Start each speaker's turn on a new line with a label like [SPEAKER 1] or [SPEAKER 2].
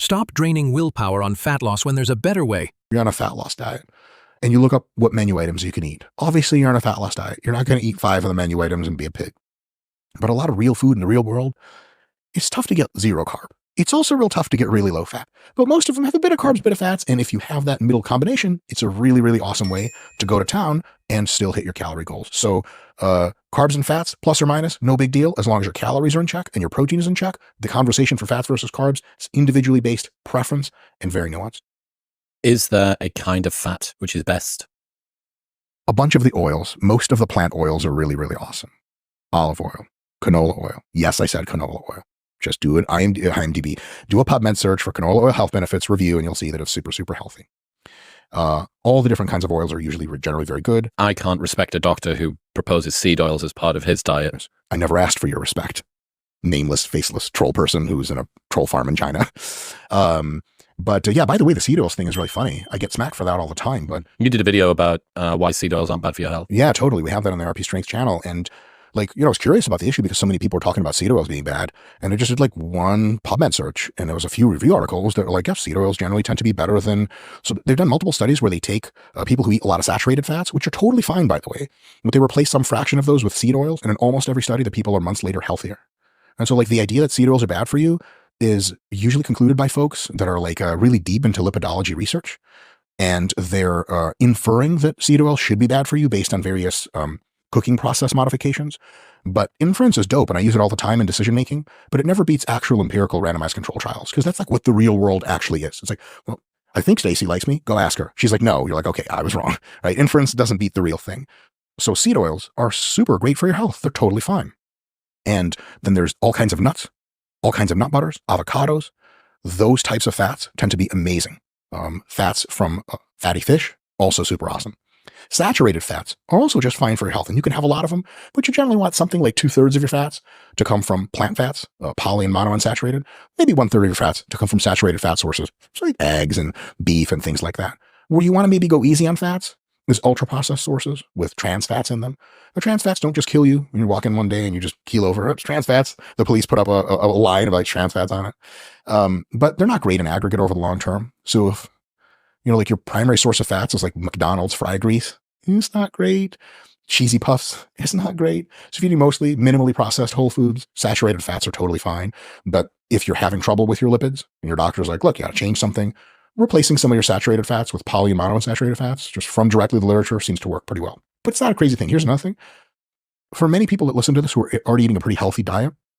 [SPEAKER 1] Stop draining willpower on fat loss when there's a better way.
[SPEAKER 2] You're on a fat loss diet and you look up what menu items you can eat. Obviously, you're on a fat loss diet. You're not going to eat 5 of the menu items and be a pig. But a lot of real food in the real world, it's tough to get 0 carb. It's also real tough to get really low fat, but most of them have a bit of carbs, bit of fats. And if you have that middle combination, it's a really, really awesome way to go to town and still hit your calorie goals. So carbs and fats, plus or minus, no big deal. As long as your calories are in check and your protein is in check. The conversation for fats versus carbs is individually based preference and very nuanced.
[SPEAKER 3] Is there a kind of fat which is best?
[SPEAKER 2] A bunch of the oils, most of the plant oils are really, really awesome. Olive oil, canola oil. Yes, I said canola oil. Just do an IMDb, do a PubMed search for canola oil health benefits review, and you'll see that it's super, super healthy. All the different kinds of oils are usually generally very good.
[SPEAKER 3] I can't respect a doctor who proposes seed oils as part of his diet.
[SPEAKER 2] I never asked for your respect. Nameless, faceless troll person who's in a troll farm in China. But yeah, by the way, the seed oils thing is really funny. I get smacked for that all the time. But
[SPEAKER 3] you did a video about why seed oils aren't bad for your health.
[SPEAKER 2] Yeah, totally. We have that on the RP Strength channel. And like, I was curious about the issue because so many people were talking about seed oils being bad. And I just did like one PubMed search and there was a few review articles that were like, yeah, seed oils generally tend to be better than, so they've done multiple studies where they take people who eat a lot of saturated fats, which are totally fine, by the way, but they replace some fraction of those with seed oils. And in almost every study, the people are months later healthier. And so like the idea that seed oils are bad for you is usually concluded by folks that are like really deep into lipidology research. And they're inferring that seed oil should be bad for you based on various cooking process modifications. But inference is dope, and I use it all the time in decision making, but it never beats actual empirical randomized control trials, because that's like what the real world actually is. It's like, well, I think Stacy likes me. Go ask her. She's like, no. You're like, okay, I was wrong, right? Inference doesn't beat the real thing. So seed oils are super great for your health. They're totally fine. And then there's all kinds of nuts, all kinds of nut butters, avocados. Those types of fats tend to be amazing. Fats from fatty fish, also super awesome. Saturated fats are also just fine for your health, and you can have a lot of them, but you generally want something like 2/3 of your fats to come from plant fats, poly and monounsaturated, maybe 1/3 of your fats to come from saturated fat sources, so like eggs and beef and things like that. Where you want to maybe go easy on fats is ultra-processed sources with trans fats in them. The trans fats don't just kill you when you're walking one day and you just keel over. It's trans fats. The police put up a line of like trans fats on it. But they're not great in aggregate over the long term. So if, like your primary source of fats is like McDonald's fried grease, it's not great. Cheesy puffs, it's not great. So if you do mostly minimally processed whole foods, saturated fats are totally fine. But if you're having trouble with your lipids and your doctor's like, look, you got to change something, replacing some of your saturated fats with poly and monounsaturated fats, just from directly the literature, seems to work pretty well. But it's not a crazy thing. Here's another thing. For many people that listen to this who are already eating a pretty healthy diet,